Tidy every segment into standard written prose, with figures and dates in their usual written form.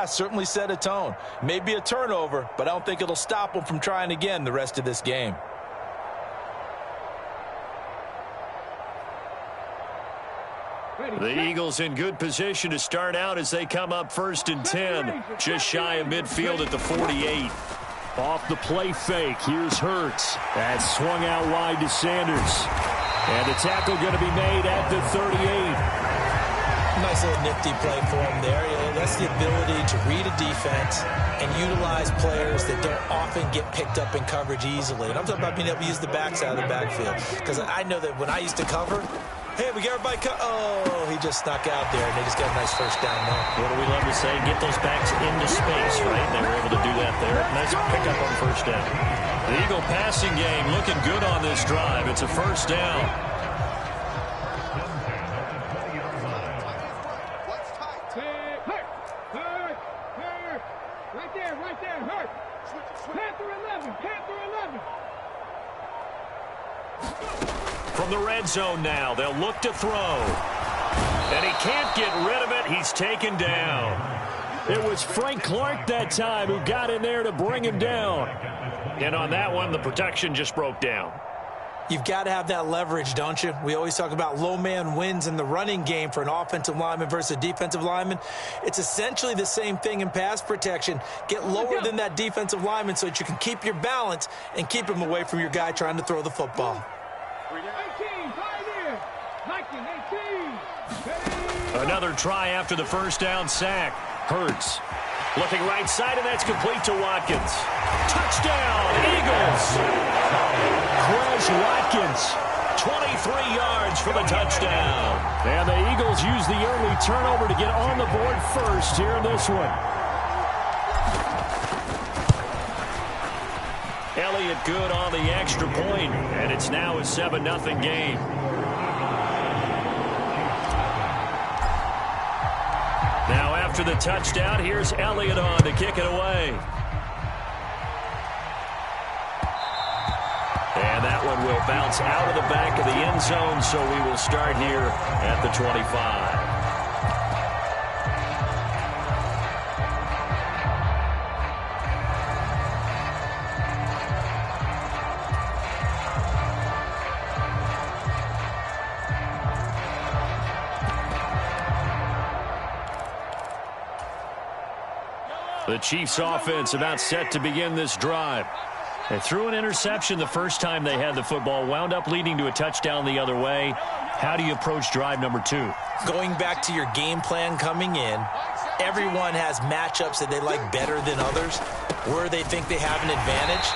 pass certainly set a tone. Maybe a turnover, but I don't think it'll stop them from trying again the rest of this game. The Eagles in good position to start out as they come up 1st and 10. Just shy of midfield at the 48. Off the play fake, here's Hurts. That's swung out wide to Sanders. And the tackle going to be made at the 38. Nice little nifty play for him there. That's the ability to read a defense and utilize players that don't often get picked up in coverage easily. And I'm talking about being able to use the backside of the backfield. Because I know that when I used to cover, hey, we get everybody oh, he just snuck out there, and they just got a nice first down there. What do we love to say? Get those backs into space, right? They were able to do that there. Nice pickup on first down. The Eagle passing game looking good on this drive. It's a first down. From the red zone now, they'll look to throw. And he can't get rid of it. He's taken down. It was Frank Clark that time who got in there to bring him down. And on that one, the protection just broke down. You've got to have that leverage, don't you? We always talk about low man wins in the running game for an offensive lineman versus a defensive lineman. It's essentially the same thing in pass protection. Get lower than that defensive lineman so that you can keep your balance and keep him away from your guy trying to throw the football. Another try after the first down sack. Hurts looking right side, and that's complete to Watkins. Touchdown, Eagles! Chris Watkins. 23 yards for the touchdown. And the Eagles use the early turnover to get on the board first here in this one. Elliott good on the extra point, and it's now a 7-0 game. Now after the touchdown, here's Elliott on to kick it away. And that one will bounce out of the back of the end zone, so we will start here at the 25. The Chiefs offense about set to begin this drive. They threw an interception the first time they had the football, wound up leading to a touchdown the other way. How do you approach drive number 2? Going back to your game plan coming in, everyone has matchups that they like better than others. Where they think they have an advantage,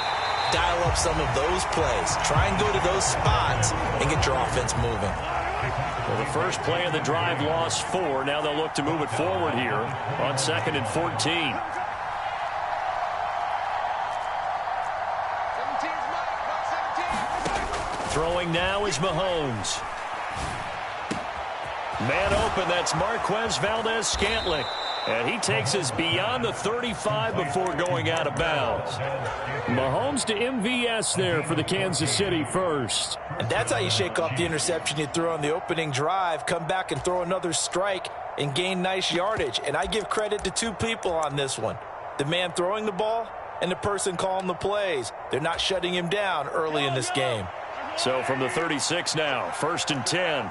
dial up some of those plays. Try and go to those spots and get your offense moving. Well, the first play of the drive lost 4. Now they'll look to move it forward here on 2nd and 14. Throwing now is Mahomes. Man open, that's Marquez Valdez-Scantling. And he takes us beyond the 35 before going out of bounds. Mahomes to MVS there for the Kansas City first. And that's how you shake off the interception you threw on the opening drive, come back and throw another strike and gain nice yardage. And I give credit to 2 people on this one. The man throwing the ball and the person calling the plays. They're not shutting him down early in this game. So from the 36 now, 1st and 10.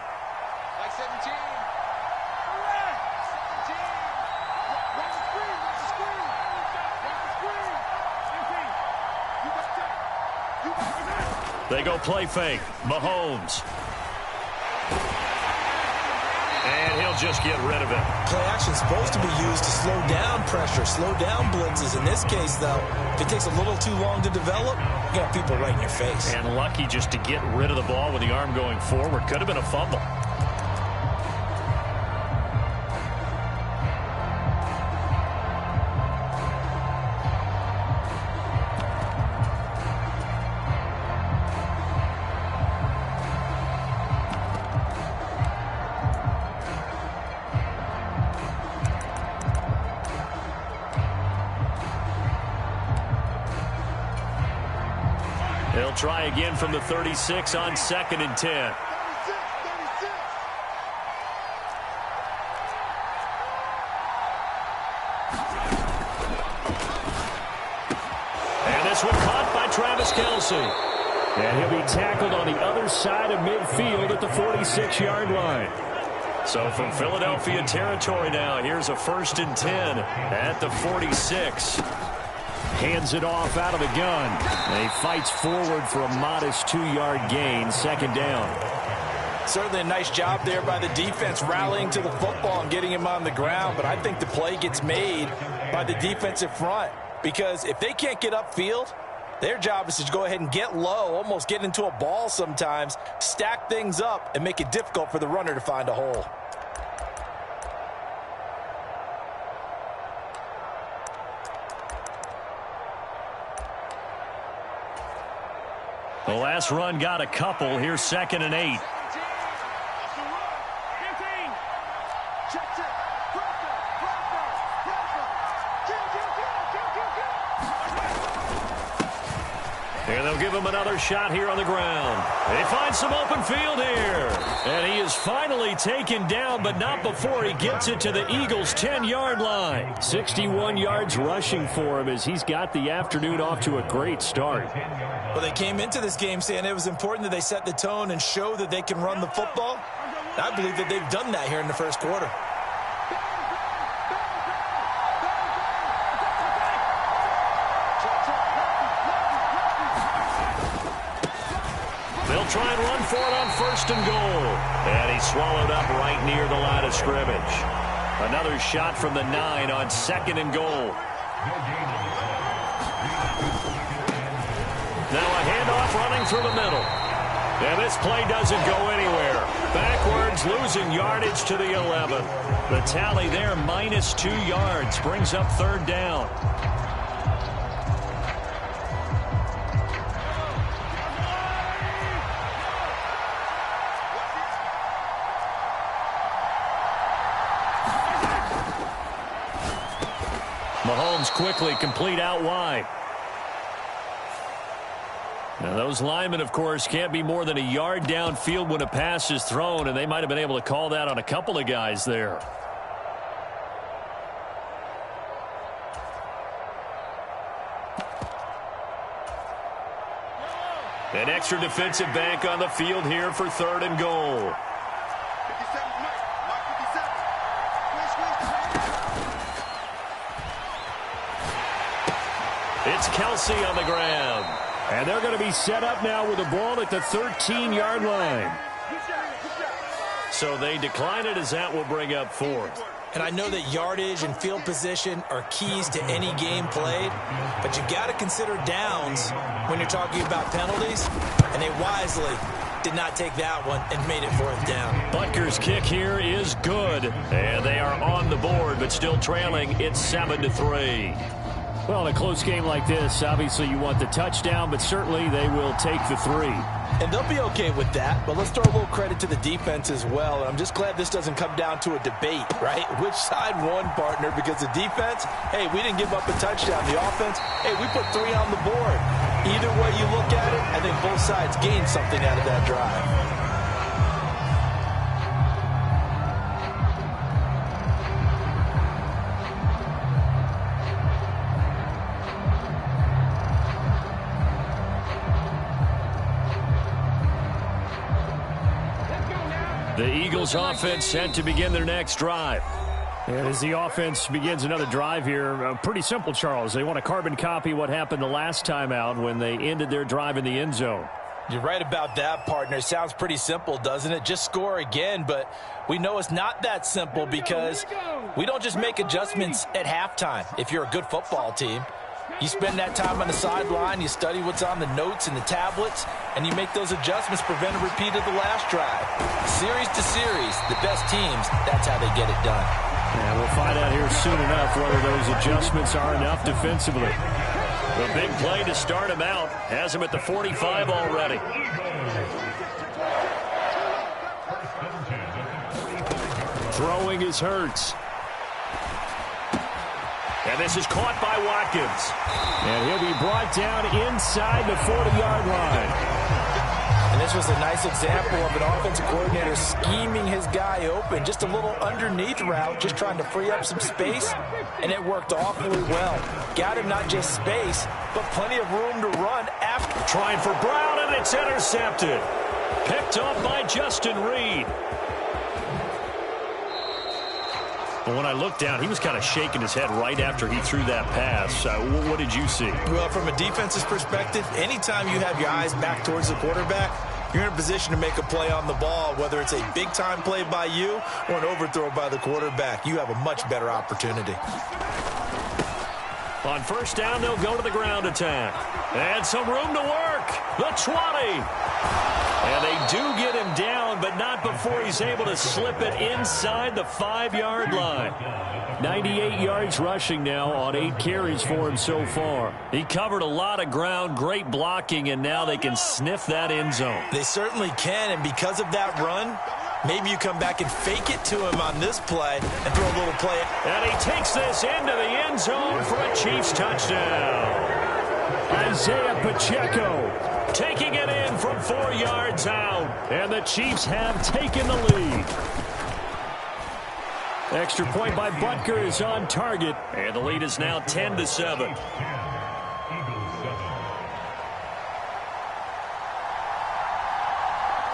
They go play fake. Mahomes. And he'll just get rid of it. Play action's supposed to be used to slow down pressure, slow down blitzes. In this case, though, if it takes a little too long to develop, you got people right in your face. And lucky just to get rid of the ball with the arm going forward. Could have been a fumble. They'll try again from the 36 on 2nd and 10. This one caught by Travis Kelce. And he'll be tackled on the other side of midfield at the 46-yard line. So from Philadelphia territory now, here's a 1st and 10 at the 46. Hands it off out of the gun. And he fights forward for a modest 2-yard gain, 2nd down. Certainly a nice job there by the defense rallying to the football and getting him on the ground. But I think the play gets made by the defensive front. Because if they can't get upfield, their job is to go ahead and get low, almost get into a ball sometimes, stack things up, and make it difficult for the runner to find a hole. The last run got a couple. Here's 2nd and 8. And they'll give him another shot here on the ground. They find some open field here. And he is finally taken down, but not before he gets it to the Eagles' 10-yard line. 61 yards rushing for him as he's got the afternoon off to a great start. Well, they came into this game saying it was important that they set the tone and show that they can run the football. I believe that they've done that here in the first quarter. They'll try and run for it on 1st and goal. And he's swallowed up right near the line of scrimmage. Another shot from the 9 on 2nd and goal. Now a handoff running through the middle. And this play doesn't go anywhere. Backwards, losing yardage to the 11. The tally there, -2 yards, brings up 3rd down. Mahomes quickly complete out wide. Now those linemen, of course, can't be more than a yard downfield when a pass is thrown, and they might have been able to call that on a couple of guys there. An extra defensive back on the field here for 3rd and goal. It's Kelce on the ground. And they're going to be set up now with the ball at the 13-yard line. So they decline it as that will bring up 4th. And I know that yardage and field position are keys to any game played, but you got to consider downs when you're talking about penalties, and they wisely did not take that one and made it 4th down. Butker's kick here is good, and they are on the board, but still trailing. It's 7-3. Well, in a close game like this, obviously you want the touchdown, but certainly they will take the 3. And they'll be okay with that, but let's throw a little credit to the defense as well. And I'm just glad this doesn't come down to a debate, right? Which side won, partner? Because the defense, hey, we didn't give up a touchdown. The offense, hey, we put 3 on the board. Either way you look at it, I think both sides gained something out of that drive. The Eagles offense set to begin their next drive. And as the offense begins another drive here, pretty simple, Charles. They want to carbon copy what happened the last time out when they ended their drive in the end zone. You're right about that, partner. It sounds pretty simple, doesn't it? Just score again, but we know it's not that simple because we don't just make adjustments at halftime if you're a good football team. You spend that time on the sideline, you study what's on the notes and the tablets, and you make those adjustments, prevent a repeat of the last drive. Series to series, the best teams, that's how they get it done. And we'll find out here soon enough whether those adjustments are enough defensively. The big play to start him out has him at the 45 already. Throwing is Hurts. And this is caught by Watkins. And he'll be brought down inside the 40-yard line. And This was a nice example of an offensive coordinator scheming his guy open. Just a little underneath route, just trying to free up some space, and it worked awfully well. Got him not just space, but plenty of room to run after. Trying for Brown, and it's intercepted. Picked up by Justin Reed. Well, when I looked down, he was kind of shaking his head right after he threw that pass. What did you see? Well, from a defense's perspective, anytime you have your eyes back towards the quarterback, you're in a position to make a play on the ball, whether it's a big-time play by you or an overthrow by the quarterback. You have a much better opportunity. On first down, they'll go to the ground attack. And some room to work. The 20. And they do get him down, but not before he's able to slip it inside the 5-yard line. 98 yards rushing now on 8 carries for him so far. He covered a lot of ground, great blocking, and now they can sniff that end zone. They certainly can, and because of that run, maybe you come back and fake it to him on this play and throw a little play. And he takes this into the end zone for a Chiefs touchdown. Isaiah Pacheco taking it in from 4 yards out. And the Chiefs have taken the lead. Extra point by Butker is on target. And the lead is now 10-7.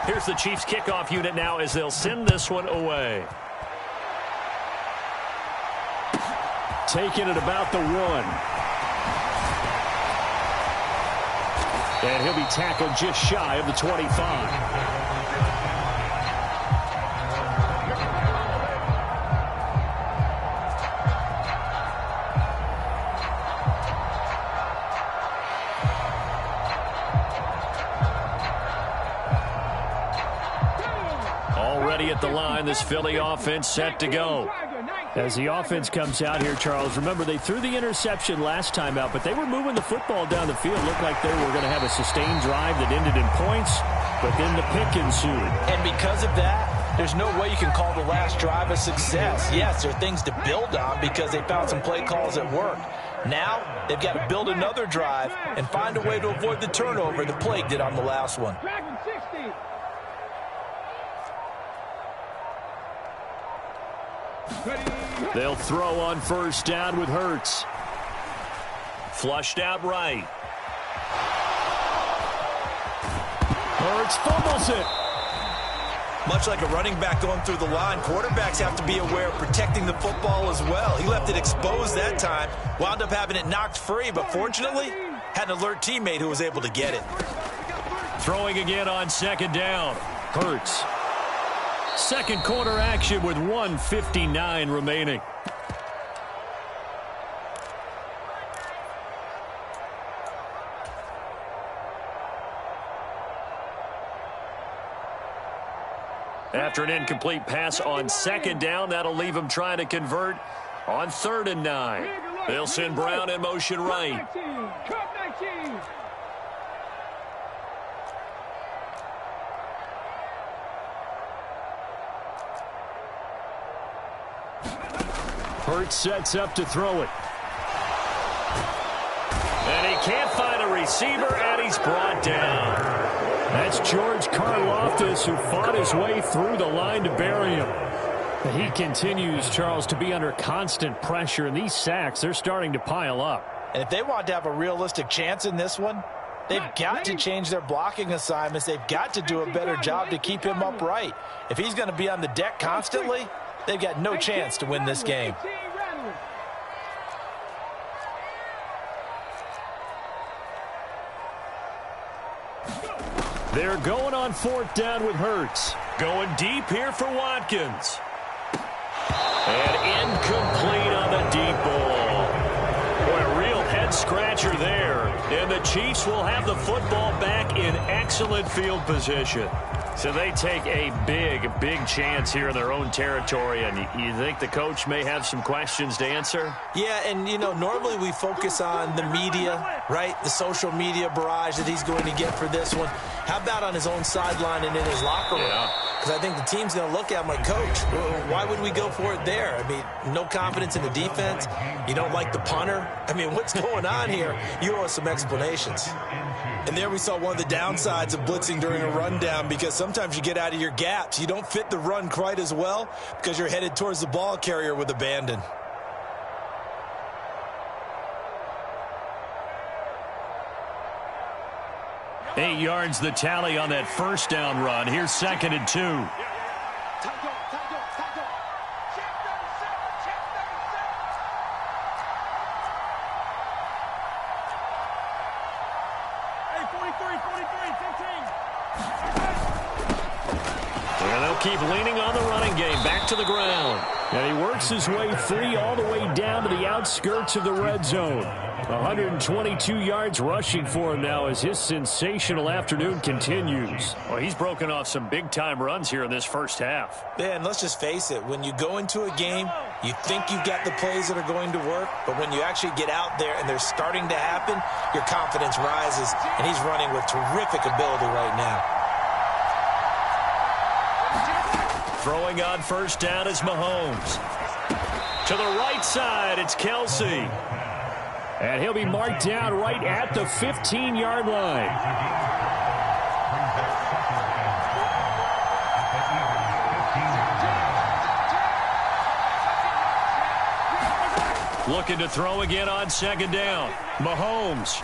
Here's the Chiefs kickoff unit now as they'll send this one away. Taking it about the 1. And he'll be tackled just shy of the 25. Already at the line, this Philly offense set to go. As the offense comes out here, Charles, remember they threw the interception last time out, but they were moving the football down the field. Looked like they were going to have a sustained drive that ended in points, but then the pick ensued. And because of that, there's no way you can call the last drive a success. Yes, there are things to build on because they found some play calls that worked. Now, they've got to build another drive and find a way to avoid the turnover the plague did on the last one. They'll throw on first down with Hurts. Flushed out right. Hurts fumbles it. Much like a running back going through the line, quarterbacks have to be aware of protecting the football as well. He left it exposed that time, wound up having it knocked free, but fortunately, had an alert teammate who was able to get it. Throwing again on second down. Hurts. Second quarter action with 1:59 remaining. After an incomplete pass on second down, that'll leave him trying to convert on 3rd and 9. They'll send Brown in motion right. Hurts sets up to throw it. And he can't find a receiver, and he's brought down. That's George Karlaftis, who fought his way through the line to bury him. He continues, Charles, to be under constant pressure, and these sacks, they're starting to pile up. And if they want to have a realistic chance in this one, they've got to change their blocking assignments. They've got to do a better job to keep him upright. If he's going to be on the deck constantly, they've got no chance to win this game. They're going on 4th down with Hurts. Going deep here for Watkins. And incomplete on the deep ball. Boy, a real head-scratcher there. And the Chiefs will have the football back in excellent field position. So they take a big chance here in their own territory. And you think the coach may have some questions to answer? Yeah, and, you know, normally we focus on the media, right? The social media barrage that he's going to get for this one. How about on his own sideline and in his locker room? Yeah. Because I think the team's going to look at him like, Coach, why would we go for it there? I mean, no confidence in the defense. You don't like the punter. I mean, what's going on here? You owe us some explanations. And there we saw one of the downsides of blitzing during a rundown, because sometimes you get out of your gaps. You don't fit the run quite as well because you're headed towards the ball carrier with abandon. Eight yards the tally on that first down run. Here's 2nd and 2. And they'll keep leaning on the running game. Back to the ground. And he works his way free all the way down to the outskirts of the red zone. 122 yards rushing for him now as his sensational afternoon continues. Well, he's broken off some big-time runs here in this first half. Yeah, and let's just face it. When you go into a game, you think you've got the plays that are going to work, but when you actually get out there and they're starting to happen, your confidence rises, and he's running with terrific ability right now. Throwing on first down is Mahomes. To the right side, it's Kelsey. And he'll be marked down right at the 15-yard line. Looking to throw again on 2nd down. Mahomes.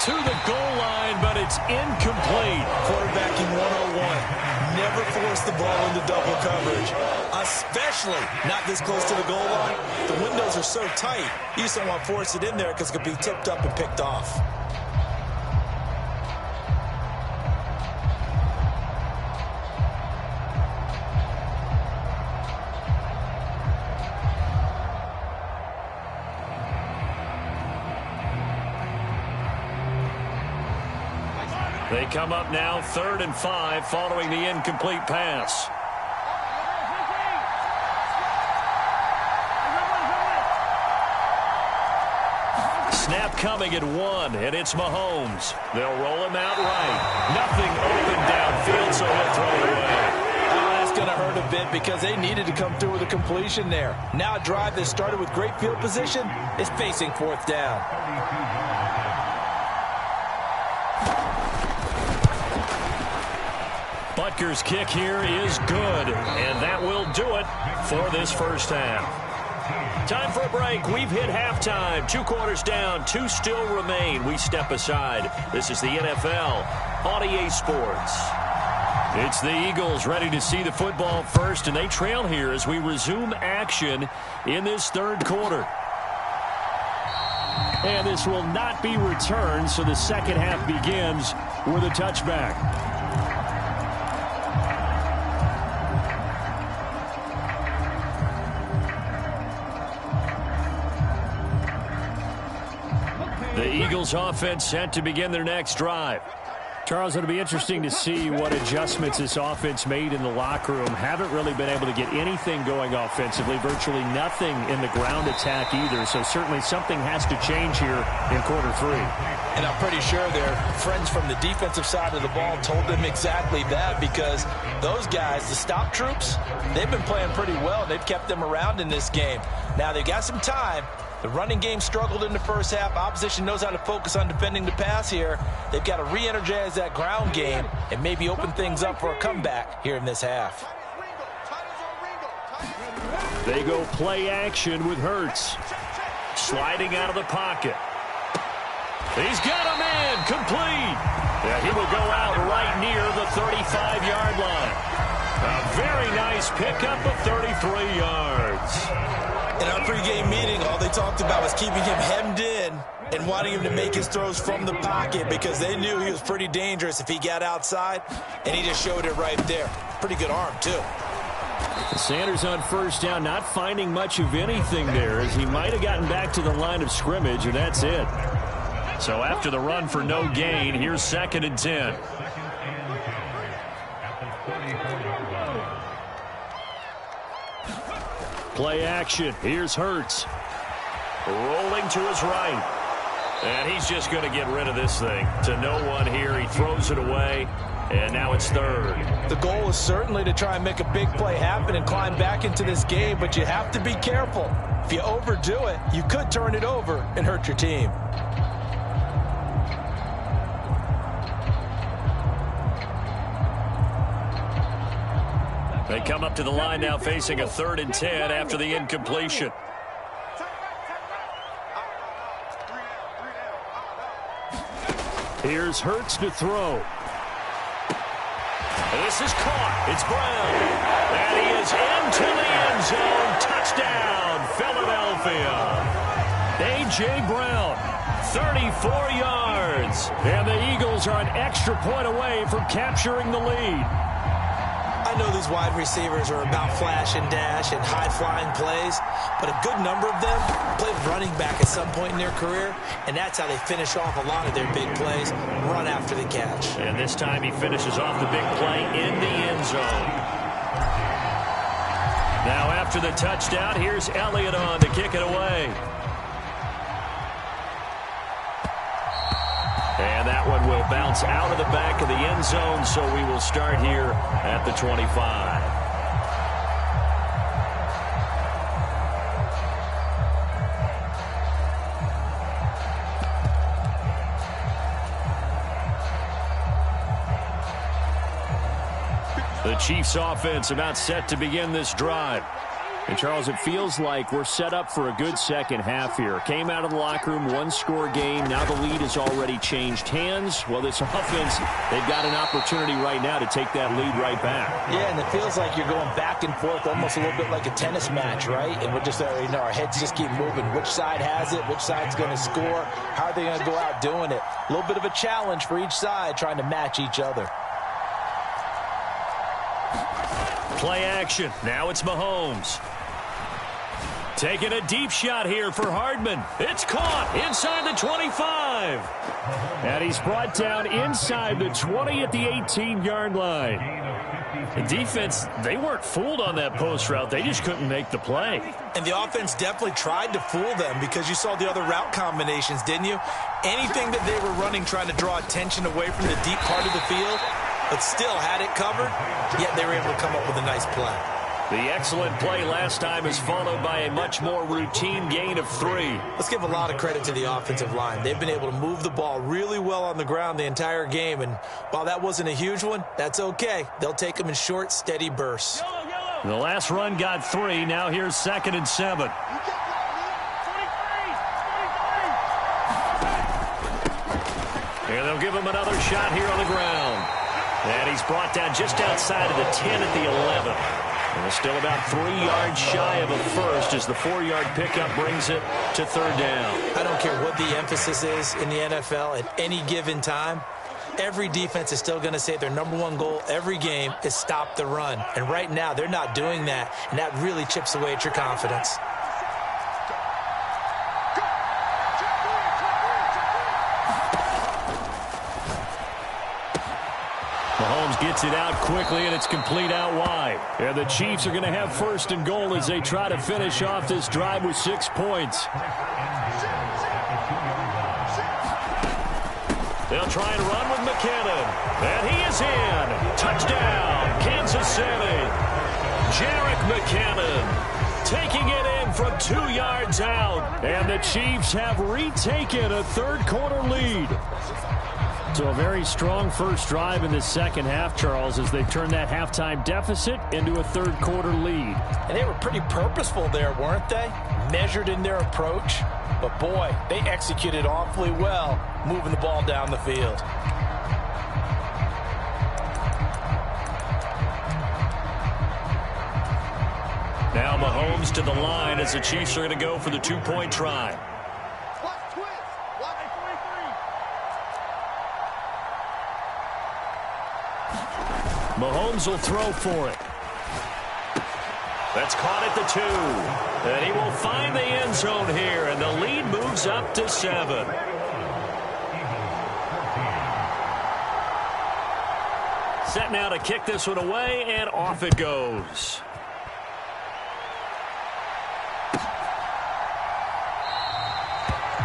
To the goal line, but it's incomplete. Quarterbacking 101. Never force the ball into double coverage, especially not this close to the goal line. The windows are so tight, you just don't want to force it in there because it could be tipped up and picked off. They come up now 3rd and 5 following the incomplete pass. Snap coming at 1, and it's Mahomes. They'll roll him out right. Nothing open downfield, so he'll throw it away. That's going to hurt a bit because they needed to come through with a completion there. Now a drive that started with great field position is facing 4th down. Butker's kick here is good, and that will do it for this first half. Time for a break. We've hit halftime. 2 quarters down, 2 still remain. We step aside. This is the NFL on EA Sports. It's the Eagles ready to see the football first, and they trail here as we resume action in this 3rd quarter. And this will not be returned, so the second half begins with a touchback. The Eagles offense set to begin their next drive. Charles, it'll be interesting to see what adjustments this offense made in the locker room. Haven't really been able to get anything going offensively, virtually nothing in the ground attack either. So certainly something has to change here in quarter 3. And I'm pretty sure their friends from the defensive side of the ball told them exactly that, because those guys, the stop troops, they've been playing pretty well. They've kept them around in this game. Now they've got some time. The running game struggled in the first half. Opposition knows how to focus on defending the pass here. They've got to re-energize that ground game and maybe open things up for a comeback here in this half. They go play action with Hurts. Sliding out of the pocket. He's got a man complete. Yeah, he will go out right near the 35-yard line. A very nice pickup of 33 yards. In our pregame meeting, all they talked about was keeping him hemmed in and wanting him to make his throws from the pocket, because they knew he was pretty dangerous if he got outside, and he just showed it right there. Pretty good arm, too. Sanders on first down, not finding much of anything there, as he might have gotten back to the line of scrimmage, and that's it. So after the run for no gain, here's 2nd and 10. Play action. Here's Hurts. Rolling to his right. And he's just going to get rid of this thing to no one here. He throws it away. And now it's third. The goal is certainly to try and make a big play happen and climb back into this game, but you have to be careful. If you overdo it, you could turn it over and hurt your team. They come up to the line now facing a 3rd and 10 after the incompletion. Here's Hurts to throw. This is caught. It's Brown. And he is into the end zone. Touchdown, Philadelphia. A.J. Brown, 34 yards. And the Eagles are an extra point away from capturing the lead. I know these wide receivers are about flash and dash and high-flying plays, but a good number of them played running back at some point in their career, and that's how they finish off a lot of their big plays, run after the catch. And this time he finishes off the big play in the end zone. Now after the touchdown, here's Elliott on to kick it away. And that one will bounce out of the back of the end zone, so we will start here at the 25. The Chiefs offense about set to begin this drive. And, Charles, it feels like we're set up for a good second half here. Came out of the locker room, one-score game. Now the lead has already changed hands. Well, this offense, they've got an opportunity right now to take that lead right back. Yeah, and it feels like you're going back and forth almost a little bit like a tennis match, right? And we're just, our heads just keep moving. Which side has it? Which side's going to score? How are they going to go out doing it? A little bit of a challenge for each side trying to match each other. Play action. Now it's Mahomes. Taking a deep shot here for Hardman. It's caught inside the 25. And he's brought down inside the 20 at the 18-yard line. The defense, they weren't fooled on that post route. They just couldn't make the play. And the offense definitely tried to fool them because you saw the other route combinations, didn't you? Anything that they were running trying to draw attention away from the deep part of the field, but still had it covered, yet they were able to come up with a nice play. The excellent play last time is followed by a much more routine gain of 3. Let's give a lot of credit to the offensive line. They've been able to move the ball really well on the ground the entire game, and while that wasn't a huge one, that's okay. They'll take them in short, steady bursts. The last run got 3. Now here's 2nd and 7. And they'll give him another shot here on the ground. And he's brought down just outside of the 10 at the 11. And it's still about 3 yards shy of a first as the 4-yard pickup brings it to 3rd down. I don't care what the emphasis is in the NFL at any given time. Every defense is still going to say their #1 goal every game is stop the run. And right now, they're not doing that, and that really chips away at your confidence. Mahomes gets it out quickly, and it's complete out wide. And the Chiefs are going to have 1st and goal as they try to finish off this drive with 6 points. They'll try and run with McKinnon. And he is in. Touchdown, Kansas City. Jerick McKinnon taking it in from 2 yards out. And the Chiefs have retaken a third-quarter lead. So a very strong first drive in the second half, Charles, as they've turned that halftime deficit into a third-quarter lead. And they were pretty purposeful there, weren't they? Measured in their approach. But, boy, they executed awfully well moving the ball down the field. Now Mahomes to the line as the Chiefs are going to go for the 2-point try. Mahomes will throw for it. That's caught at the 2. And he will find the end zone here, and the lead moves up to 7. Set now to kick this one away, and off it goes.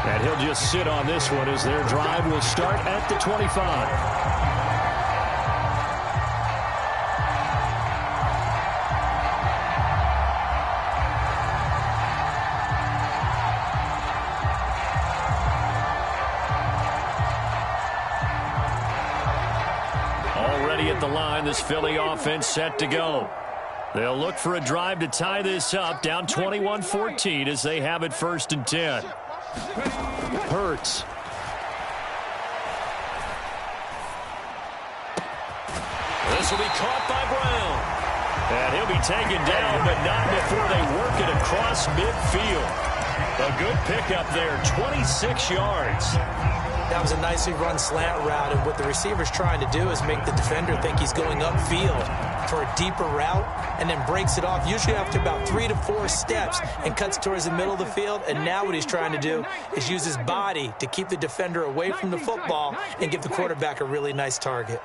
And he'll just sit on this one as their drive will start at the 25. line. This Philly offense set to go. They'll look for a drive to tie this up, down 21-14 as they have it 1st and 10. Hurts. This will be caught by Brown. And he'll be taken down, but not before they work it across midfield. A good pickup there, 26 yards. That was a nicely run slant route, and what the receiver's trying to do is make the defender think he's going upfield for a deeper route, and then breaks it off, usually after about 3 to 4 steps, and cuts towards the middle of the field. And now what he's trying to do is use his body to keep the defender away from the football and give the quarterback a really nice target.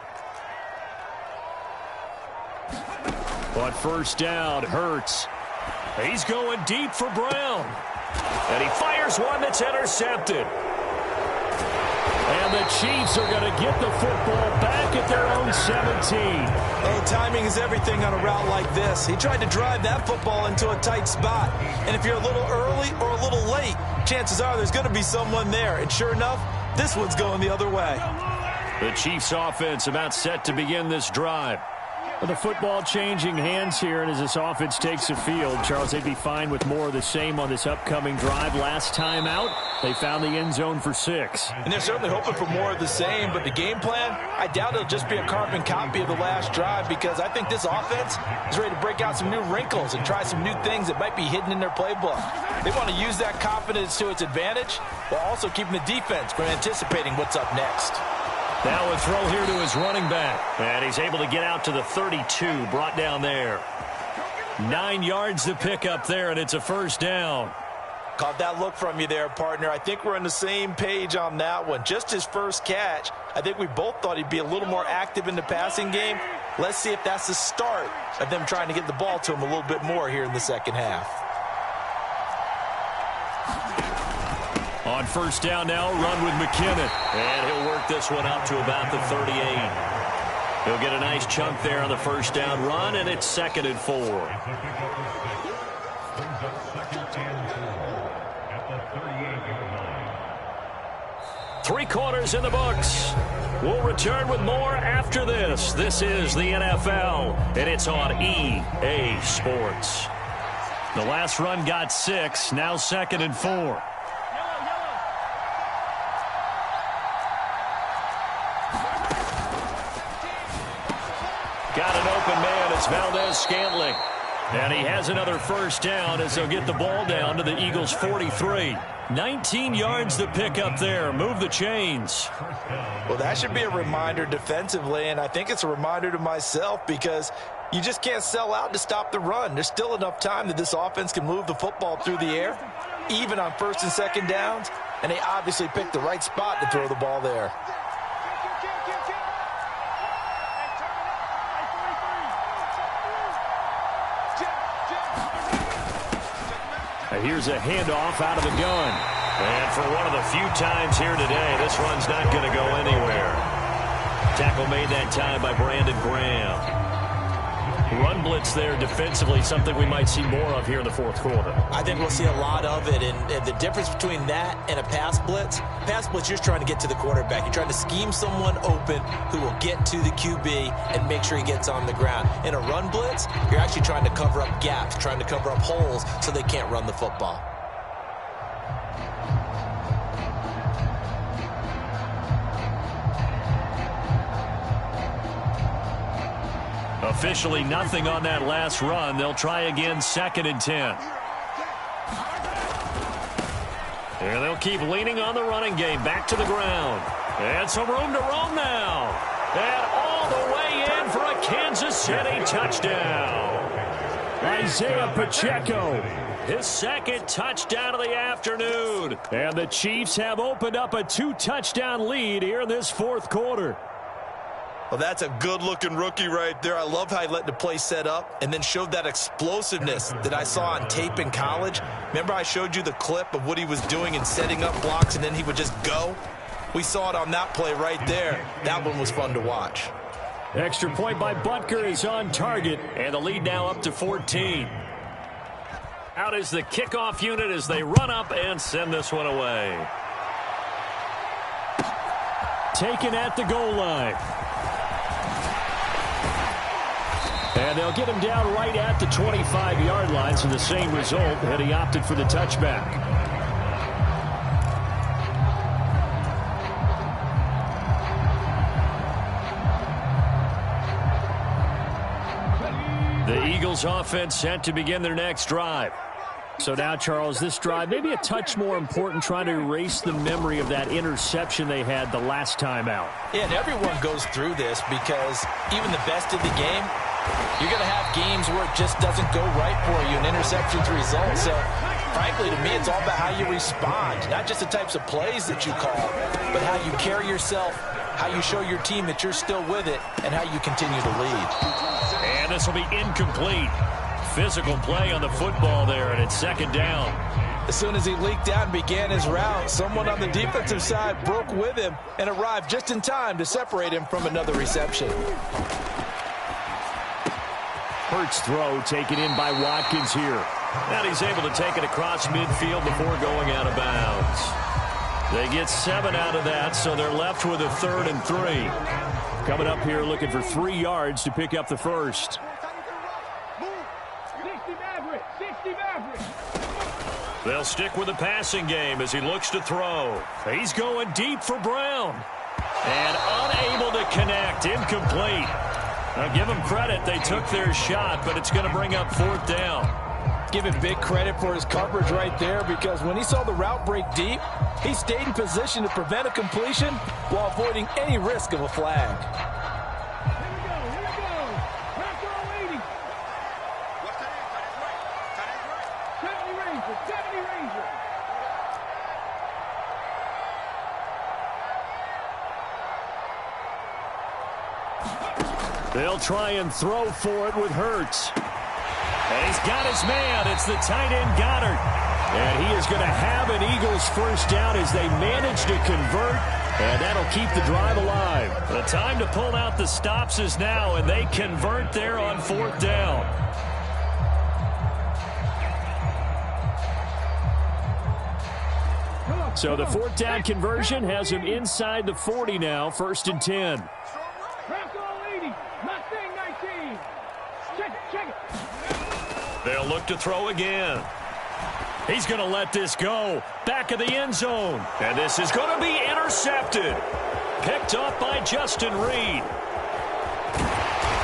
On 1st down, Hurts. He's going deep for Brown. And he fires one that's intercepted. And the Chiefs are going to get the football back at their own 17. Oh, timing is everything on a route like this. He tried to drive that football into a tight spot. And if you're a little early or a little late, chances are there's going to be someone there. And sure enough, this one's going the other way. The Chiefs offense about set to begin this drive. Well, the football changing hands here, and as this offense takes the field, Charles, they'd be fine with more of the same on this upcoming drive. Last time out, they found the end zone for 6. And they're certainly hoping for more of the same, but the game plan, I doubt it'll just be a carbon copy of the last drive, because I think this offense is ready to break out some new wrinkles and try some new things that might be hidden in their playbook. They want to use that confidence to its advantage while also keeping the defense from anticipating what's up next. Now a throw here to his running back. And he's able to get out to the 32, brought down there. 9 yards to pick up there, and it's a 1st down. Caught that look from you there, partner. I think we're on the same page on that one. Just his first catch. I think we both thought he'd be a little more active in the passing game. Let's see if that's the start of them trying to get the ball to him a little bit more here in the second half. On 1st down now, run with McKinnon. And he'll work this one out to about the 38. He'll get a nice chunk there on the 1st down run, and it's 2nd and 4. Three quarters in the books. We'll return with more after this. This is the NFL, and it's on EA Sports. The last run got 6, now 2nd and 4. Got an open man. It's Valdez-Scantling. And he has another 1st down as they'll get the ball down to the Eagles' 43. 19 yards to pick up there. Move the chains. Well, that should be a reminder defensively, and I think it's a reminder to myself, because you just can't sell out to stop the run. There's still enough time that this offense can move the football through the air, even on 1st and 2nd downs, and they obviously picked the right spot to throw the ball there. Here's a handoff out of the gun. And for one of the few times here today, this run's not going to go anywhere. Tackle made that time by Brandon Graham. Run blitz there defensively, something we might see more of here in the 4th quarter. I think we'll see a lot of it, and the difference between that and a pass blitz, you're trying to get to the quarterback. You're trying to scheme someone open who will get to the QB and make sure he gets on the ground. In a run blitz, you're actually trying to cover up gaps, trying to cover up holes so they can't run the football. Officially nothing on that last run. They'll try again, 2nd and 10. And they'll keep leaning on the running game. Back to the ground. And some room to roam now. And all the way in for a Kansas City touchdown. Isaiah Pacheco. His 2nd touchdown of the afternoon. And the Chiefs have opened up a 2-touchdown lead here in this 4th quarter. Well, that's a good-looking rookie right there. I love how he let the play set up and then showed that explosiveness that I saw on tape in college. Remember I showed you the clip of what he was doing and setting up blocks, and then he would just go? We saw it on that play right there. That one was fun to watch. Extra point by Butker is on target. And the lead now up to 14. Out is the kickoff unit as they run up and send this one away. Taken at the goal line. And they'll get him down right at the 25-yard line, so the same result, and he opted for the touchback. The Eagles offense set to begin their next drive. So now, Charles, this drive maybe a touch more important, trying to erase the memory of that interception they had the last time out. Yeah, and everyone goes through this because even the best of the game, you're going to have games where it just doesn't go right for you, and interceptions result. So, frankly, to me, it's all about how you respond, not just the types of plays that you call, but how you carry yourself, how you show your team that you're still with it, and how you continue to lead. And this will be incomplete. Physical play on the football there, and it's second down. As soon as he leaked out and began his route, someone on the defensive side broke with him and arrived just in time to separate him from another reception. Hurts throw taken in by Watkins here. And he's able to take it across midfield before going out of bounds. They get 7 out of that, so they're left with a 3rd and 3. Coming up here looking for 3 yards to pick up the first. They'll stick with the passing game as he looks to throw. He's going deep for Brown. And unable to connect. Incomplete. Now give him credit. They took their shot, but it's going to bring up 4th down. Give him big credit for his coverage right there, because when he saw the route break deep, he stayed in position to prevent a completion while avoiding any risk of a flag. They'll try and throw for it with Hurts. And he's got his man. It's the tight end Goddard. And he is going to have an Eagles first down as they manage to convert. And that'll keep the drive alive. The time to pull out the stops is now, and they convert there on 4th down. So the 4th down conversion has him inside the 40 now, 1st and 10. They'll look to throw again. He's going to let this go. Back of the end zone. And this is going to be intercepted. Picked up by Justin Reed.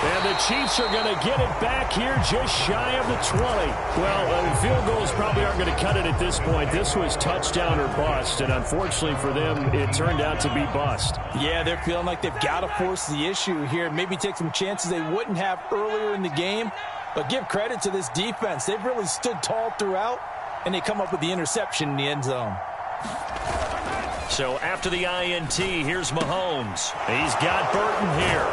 And the Chiefs are going to get it back here just shy of the 20. Well, field goals probably aren't going to cut it at this point. This was touchdown or bust, and unfortunately for them, it turned out to be bust. Yeah, they're feeling like they've got to force the issue here. Maybe take some chances they wouldn't have earlier in the game. But give credit to this defense. They've really stood tall throughout, and they come up with the interception in the end zone. So after the INT, here's Mahomes. He's got Burton here.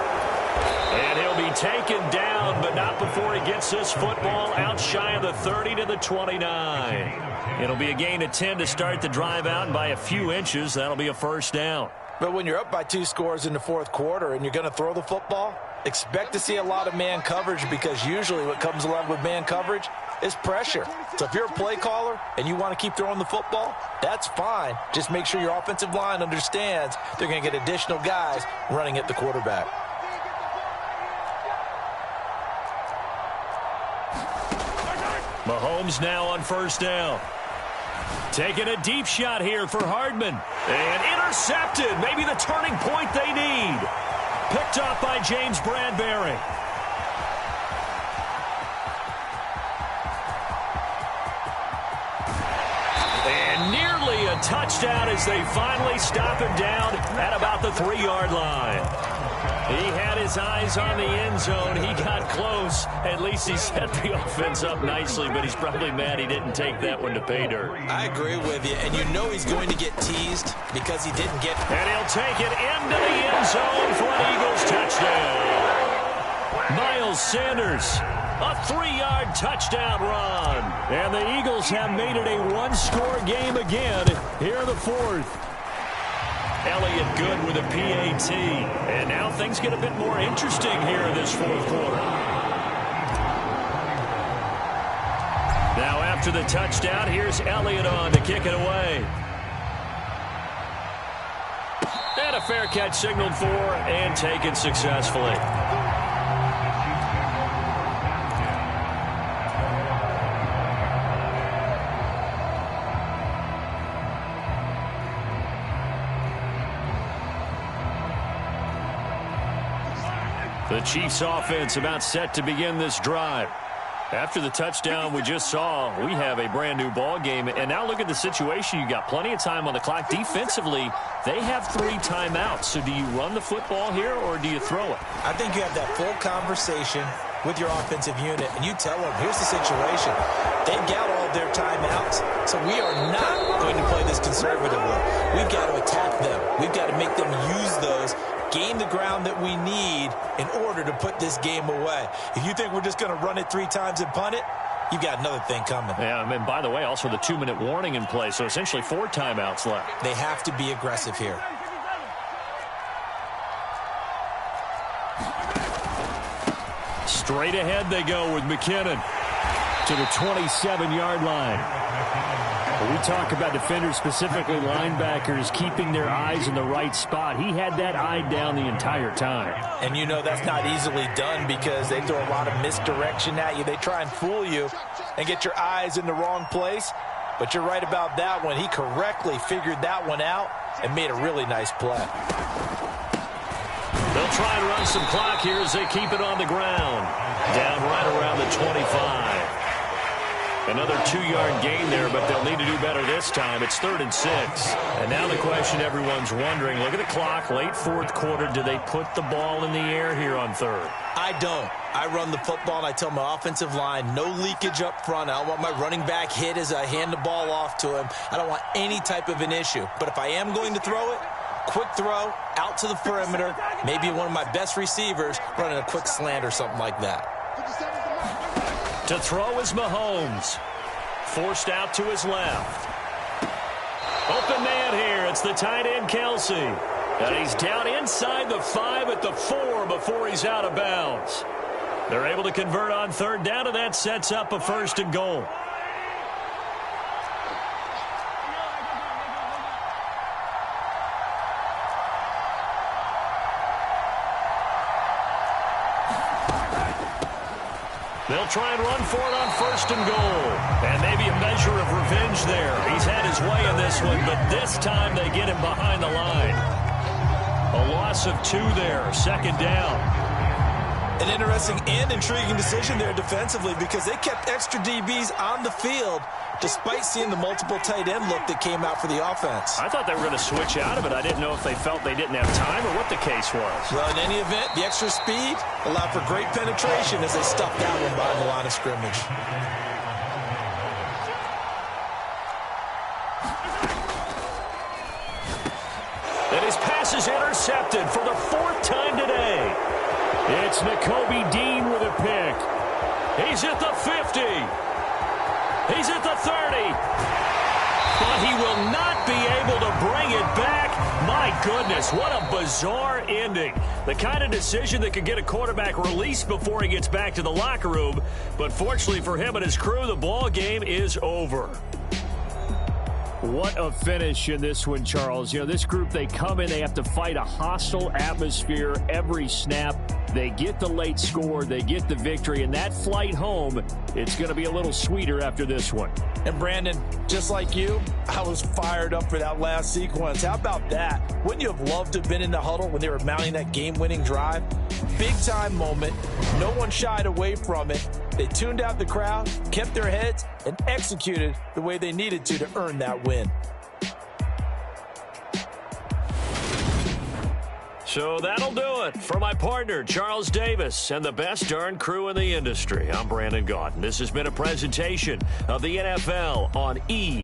And he'll be taken down, but not before he gets this football out shy of the 30 to the 29. It'll be a gain of 10 to start the drive out, and by a few inches, that'll be a first down. But when you're up by 2 scores in the 4th quarter and you're going to throw the football, expect to see a lot of man coverage, because usually what comes along with man coverage is pressure. So if you're a play caller and you want to keep throwing the football, that's fine. Just make sure your offensive line understands they're going to get additional guys running at the quarterback. Mahomes now on 1st down. Taking a deep shot here for Hardman. And intercepted. Maybe the turning point they need. Picked up by James Bradbury. And nearly a touchdown as they finally stop him down at about the 3-yard line. He had his eyes on the end zone. He got close. At least he set the offense up nicely, but he's probably mad he didn't take that one to pay dirt. I agree with you, and you know he's going to get teased because he didn't get... And he'll take it into the end zone for an Eagles touchdown. Miles Sanders, a 3-yard touchdown run. And the Eagles have made it a 1-score game again here in the 4th. Elliott good with a PAT. And now things get a bit more interesting here in this 4th quarter. Now after the touchdown, here's Elliott on to kick it away. And a fair catch signaled for and taken successfully. The Chiefs offense about set to begin this drive. After the touchdown we just saw, we have a brand new ball game. And now look at the situation. You got plenty of time on the clock. Defensively, they have 3 timeouts. So do you run the football here or do you throw it? I think you have that full conversation with your offensive unit, and you tell them, here's the situation. They've got all of their timeouts, so we are not going to play this conservatively. We've got to attack them. We've got to make them use those, gain the ground that we need in order to put this game away. If you think we're just going to run it 3 times and punt it, you've got another thing coming. Yeah, and by the way, also the 2-minute warning in play, so essentially 4 timeouts left. They have to be aggressive here. Straight ahead they go with McKinnon to the 27-yard line. We talk about defenders, specifically linebackers, keeping their eyes in the right spot. He had that eye down the entire time. And you know that's not easily done because they throw a lot of misdirection at you. They try and fool you and get your eyes in the wrong place. But you're right about that one. He correctly figured that one out and made a really nice play. They'll try and run some clock here as they keep it on the ground. Down right around the 25. Another 2-yard gain there, but they'll need to do better this time. It's 3rd and 6. And now the question everyone's wondering, look at the clock, late 4th quarter. Do they put the ball in the air here on 3rd? I don't. I run the football, and I tell my offensive line, no leakage up front. I don't want my running back hit as I hand the ball off to him. I don't want any type of an issue. But if I am going to throw it, quick throw, out to the perimeter, maybe one of my best receivers running a quick slant or something like that. To throw is Mahomes. Forced out to his left. Open man here. It's the tight end, Kelce. And he's down inside the 5 at the 4 before he's out of bounds. They're able to convert on 3rd down, and that sets up a 1st and goal. They'll try and run for it on 1st and goal. And maybe a measure of revenge there. He's had his way in this one, but this time they get him behind the line. A loss of 2 there, 2nd down. An interesting and intriguing decision there defensively because they kept extra DBs on the field despite seeing the multiple tight end look that came out for the offense. I thought they were going to switch out of it. I didn't know if they felt they didn't have time or what the case was. Well, in any event, the extra speed allowed for great penetration as they stuffed that one behind the line of scrimmage. And his pass is intercepted for the 4th time today. It's Nakobe Dean with a pick. He's at the 50. He's at the 30. But he will not be able to bring it back. My goodness, what a bizarre ending. The kind of decision that could get a quarterback released before he gets back to the locker room. But fortunately for him and his crew, the ball game is over. What a finish in this one, Charles. You know, this group, they come in, they have to fight a hostile atmosphere every snap. They get the late score, they get the victory, and that flight home, it's going to be a little sweeter after this one. And Brandon, just like you, I was fired up for that last sequence. How about that? Wouldn't you have loved to have been in the huddle when they were mounting that game-winning drive? Big-time moment. No one shied away from it. They tuned out the crowd, kept their heads, and executed the way they needed to earn that win. So that'll do it for my partner, Charles Davis, and the best darn crew in the industry. I'm Brandon Gaudin. This has been a presentation of the NFL on E!